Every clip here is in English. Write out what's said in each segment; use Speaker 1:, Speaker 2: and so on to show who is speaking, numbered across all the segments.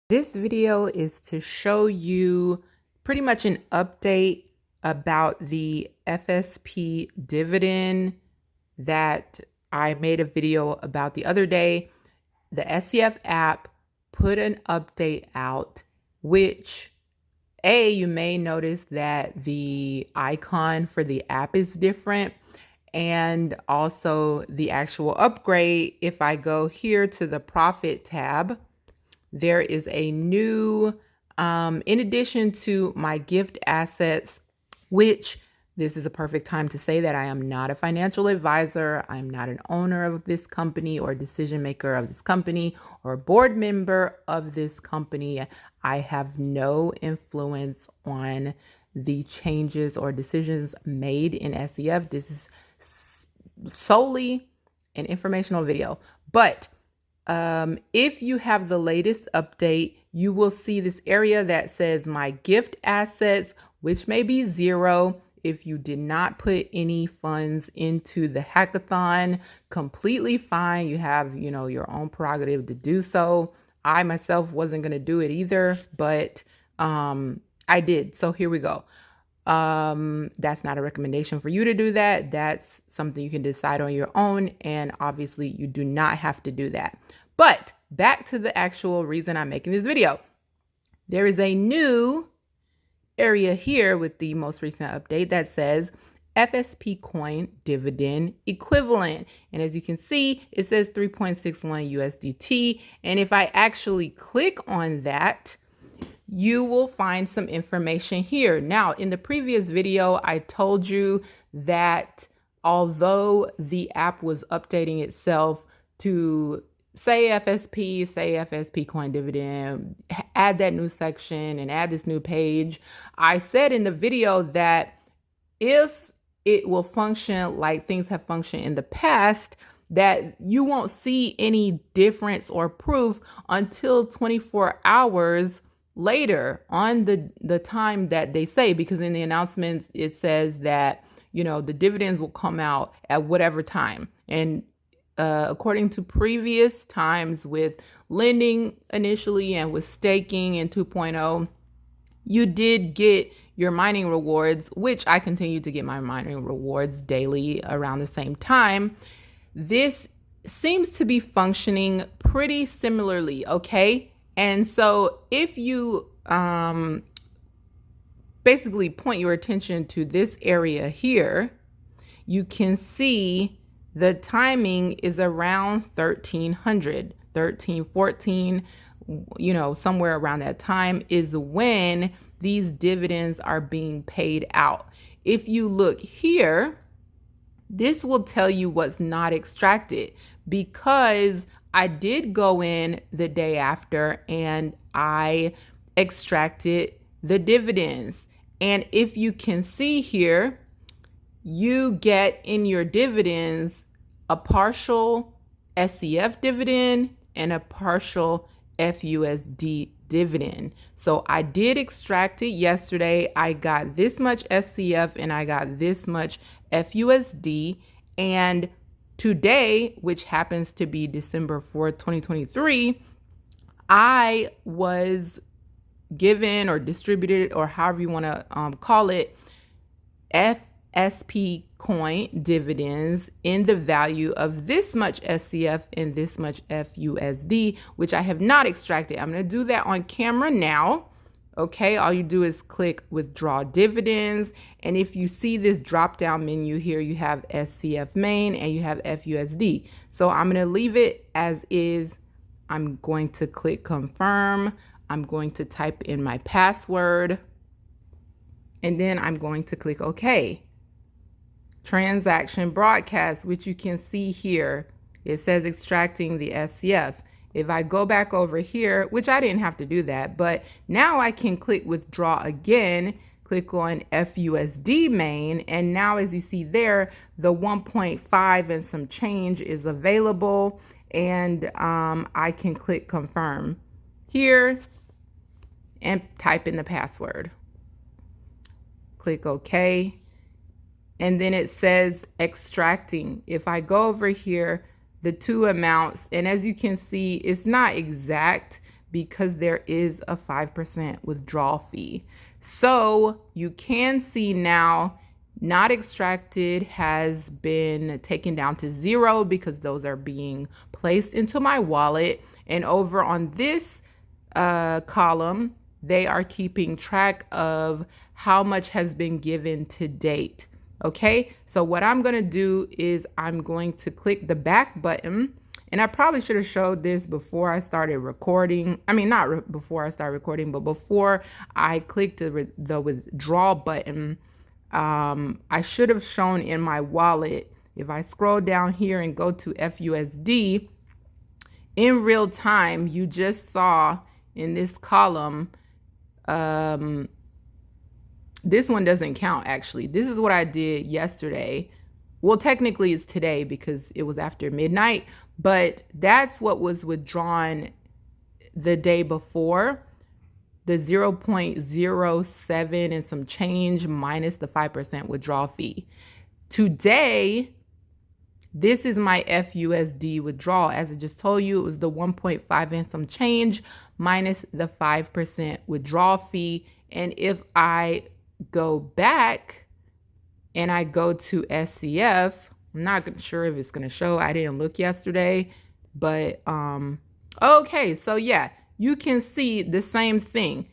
Speaker 1: This video is to show you pretty much an update about the FSP dividend that I made a video about the other day. The SCF app put an update out, which you may notice that the icon for the app is different, and also the actual upgrade. If I go here to the profit tab, there is a new, in addition to my gift assets, which this is a perfect time to say that I am not a financial advisor. I'm not an owner of this company or decision maker of this company or a board member of this company. I have no influence on the changes or decisions made in SCF. This is solely an informational video. But if you have the latest update, you will see this area that says my gift assets, which may be 0 if you did not put any funds into the hackathon. Completely fine. You have, your own prerogative to do so. I myself wasn't going to do it either, but I did. So here we go. That's not a recommendation for you to do that. That's something you can decide on your own. And obviously you do not have to do that. But back to the actual reason I'm making this video. There is a new area here with the most recent update that says FSP coin dividend equivalent. And as you can see, it says 3.61 USDT. And if I actually click on that, you will find some information here. Now, in the previous video, I told you that although the app was updating itself to say FSP coin dividend, add that new section and add this new page, I said in the video that if it will function like things have functioned in the past, that you won't see any difference or proof until 24 hours later on the time that they say, because in the announcements it says that the dividends will come out at whatever time. And according to previous times with lending initially and with staking in 2.0, you did get your mining rewards, which I continue to get my mining rewards daily around the same time. This seems to be functioning pretty similarly, okay? And so if you basically point your attention to this area here, you can see the timing is around 1300, 1314, somewhere around that time is when these dividends are being paid out. If you look here, this will tell you what's not extracted, because I did go in the day after and I extracted the dividends. And if you can see here, you get in your dividends a partial SCF dividend and a partial FUSD dividend. So I did extract it yesterday. I got this much SCF and I got this much FUSD. And today, which happens to be December 4th, 2023, I was given or distributed, or however you want to call it, FSP coin dividends in the value of this much SCF and this much FUSD, which I have not extracted. I'm going to do that on camera now. Okay, all you do is click withdraw dividends. And if you see this drop down menu here, you have SCF main and you have FUSD. So I'm going to leave it as is. I'm going to click confirm. I'm going to type in my password. And then I'm going to click OK. Transaction broadcast, which you can see here, it says extracting the SCF. If I go back over here, which I didn't have to do that, but now I can click withdraw again, click on FUSD main, and now as you see there, the 1.5 and some change is available, and I can click confirm here and type in the password. Click OK. And then it says extracting. If I go over here, the two amounts, and as you can see, it's not exact because there is a 5% withdrawal fee. So you can see now not extracted has been taken down to 0 because those are being placed into my wallet. And over on this column, they are keeping track of how much has been given to date. Okay, so what I'm going to do is I'm going to click the back button. And I probably should have showed this before I started recording. I mean, not before I started recording, but before I clicked the withdrawal button. I should have shown in my wallet. If I scroll down here and go to FUSD, in real time, you just saw in this column, this one doesn't count actually. This is what I did yesterday. Well, technically it's today because it was after midnight, but that's what was withdrawn the day before. The 0.07 and some change minus the 5% withdrawal fee. Today, this is my FUSD withdrawal. As I just told you, it was the 1.5 and some change minus the 5% withdrawal fee. And if I go back and I go to SCF, I'm not sure if it's going to show. I didn't look yesterday, but okay. So yeah, you can see the same thing.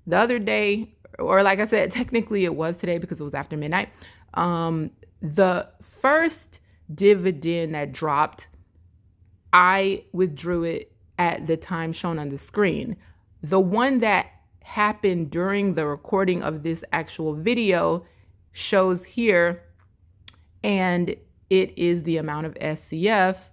Speaker 1: The other day, or like I said, technically it was today because it was after midnight. The first dividend that dropped, I withdrew it at the time shown on the screen. The one that happened during the recording of this actual video shows here, and it is the amount of SCF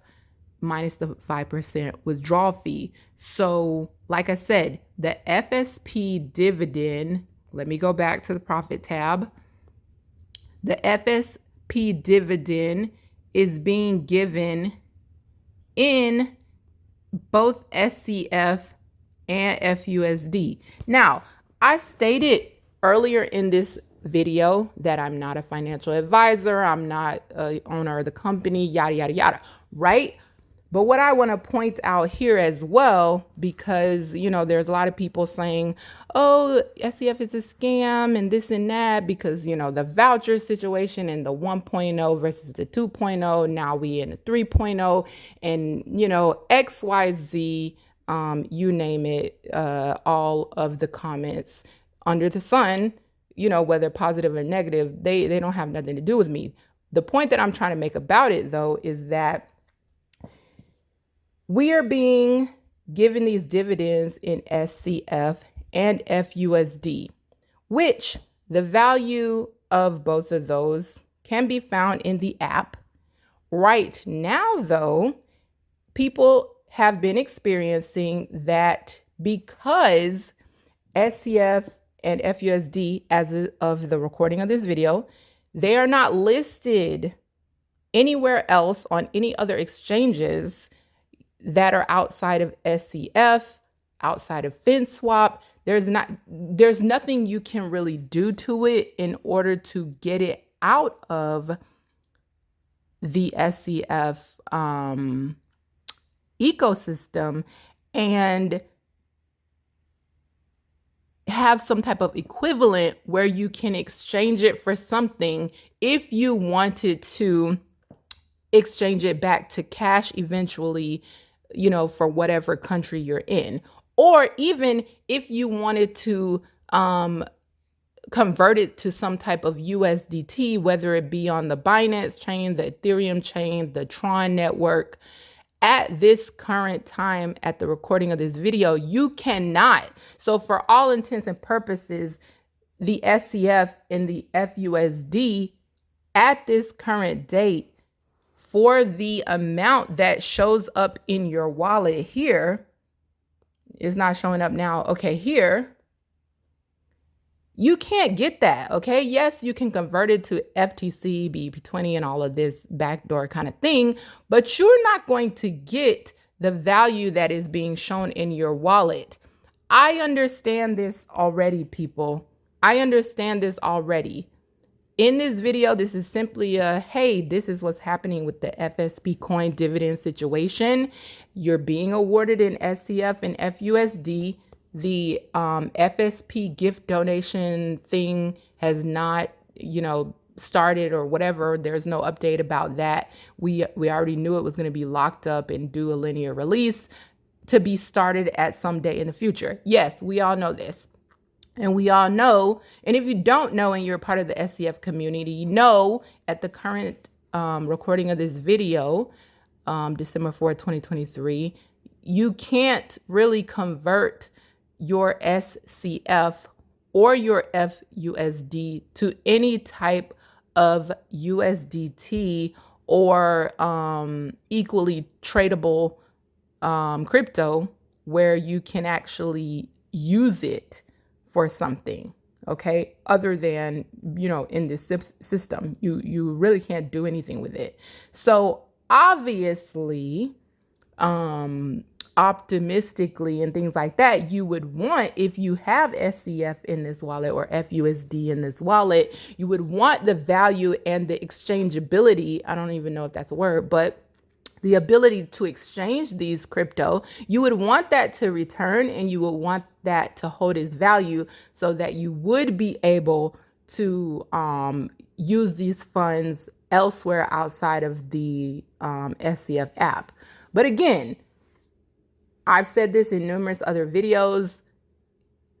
Speaker 1: minus the 5% withdrawal fee. So like I said, the FSP dividend, let me go back to the profit tab. The FSP dividend is being given in both SCF and FUSD. Now, I stated earlier in this video that I'm not a financial advisor, I'm not an owner of the company, yada, yada, yada, right? But what I want to point out here as well, because, you know, there's a lot of people saying, oh, SCF is a scam and this and that, because, you know, the voucher situation and the 1.0 versus the 2.0, now we in the 3.0 and, you know, XYZ, you name it, all of the comments under the sun, you know, whether positive or negative, they don't have nothing to do with me. The point that I'm trying to make about it, though, is that we are being given these dividends in SCF and FUSD, which the value of both of those can be found in the app. Right now, though, people have been experiencing that because SCF and FUSD, as of the recording of this video, they are not listed anywhere else on any other exchanges that are outside of SCF, outside of FinSwap. There's nothing you can really do to it in order to get it out of the SCF ecosystem and have some type of equivalent where you can exchange it for something if you wanted to exchange it back to cash eventually, you know, for whatever country you're in. Or even if you wanted to convert it to some type of USDT, whether it be on the Binance chain, the Ethereum chain, the Tron network. At this current time, at the recording of this video, you cannot. So for all intents and purposes, the SCF and the FUSD at this current date, for the amount that shows up in your wallet here, is not showing up now. Okay, here, you can't get that, okay? Yes, you can convert it to FTC, BEP20, and all of this backdoor kind of thing, but you're not going to get the value that is being shown in your wallet. I understand this already, people. I understand this already. in this video, this is simply a, hey, this is what's happening with the FSP coin dividend situation. You're being awarded in SCF and FUSD. The FSP gift donation thing has not, started or whatever. There's no update about that. We already knew it was going to be locked up and do a linear release to be started at some day in the future. Yes, we all know this. And we all know, and if you don't know and you're a part of the SCF community, you know at the current recording of this video, December 4th, 2023, you can't really convert your SCF or your FUSD to any type of USDT or equally tradable crypto where you can actually use it for something, okay, other than, in this system. You really can't do anything with it. So obviously, optimistically and things like that, you would want, if you have SCF in this wallet or FUSD in this wallet, you would want the value and the exchangeability, I don't even know if that's a word, but the ability to exchange these crypto, you would want that to return and you would want that to hold its value so that you would be able to use these funds elsewhere outside of the SCF app. But again, I've said this in numerous other videos.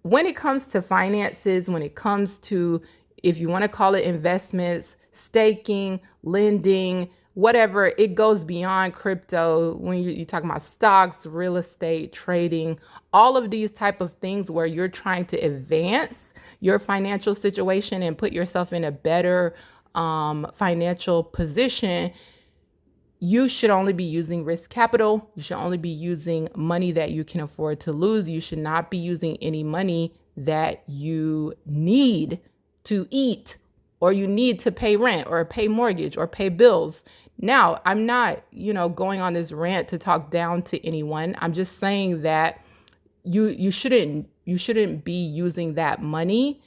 Speaker 1: When it comes to finances, when it comes to, if you want to call it investments, staking, lending, whatever, it goes beyond crypto. When you're talking about stocks, real estate, trading, all of these type of things where you're trying to advance your financial situation and put yourself in a better financial position, you should only be using risk capital. You should only be using money that you can afford to lose. You should not be using any money that you need to eat or you need to pay rent or pay mortgage or pay bills. Now, I'm not, going on this rant to talk down to anyone. I'm just saying that you shouldn't be using that money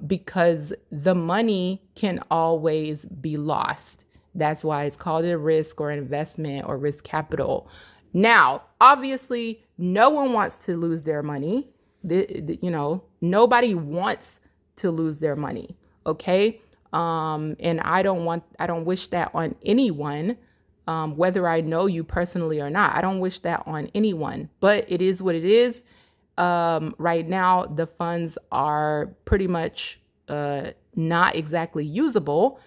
Speaker 1: because the money can always be lost. That's why it's called a risk or investment or risk capital. Now, obviously, no one wants to lose their money. Nobody wants to lose their money. Okay. And I don't wish that on anyone, whether I know you personally or not. I don't wish that on anyone, but it is what it is. Right now, the funds are pretty much not exactly usable.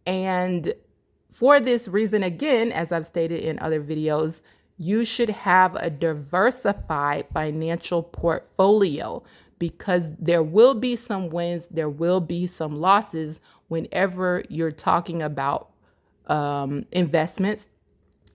Speaker 1: And for this reason, again, as I've stated in other videos, you should have a diversified financial portfolio because there will be some wins, there will be some losses whenever you're talking about investments,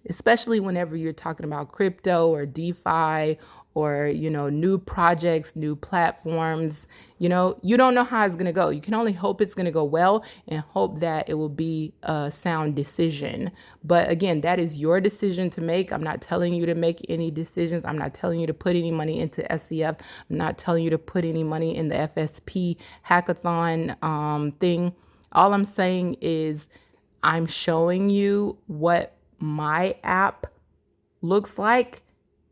Speaker 1: especially whenever you're talking about crypto or DeFi or, new projects, new platforms. You don't know how it's going to go. You can only hope it's going to go well and hope that it will be a sound decision. But again, that is your decision to make. I'm not telling you to make any decisions. I'm not telling you to put any money into SCF. I'm not telling you to put any money in the FSP hackathon thing. All I'm saying is I'm showing you what my app looks like.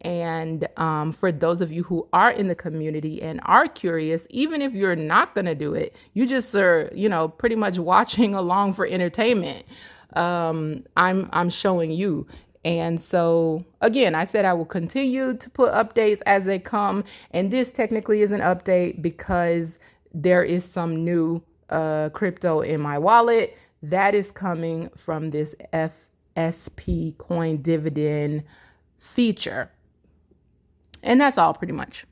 Speaker 1: And for those of you who are in the community and are curious, even if you're not going to do it, you just are, pretty much watching along for entertainment. I'm showing you. And so, again, I said I will continue to put updates as they come. And this technically is an update because there is some new crypto in my wallet that is coming from this FSP coin dividend feature. And that's all pretty much.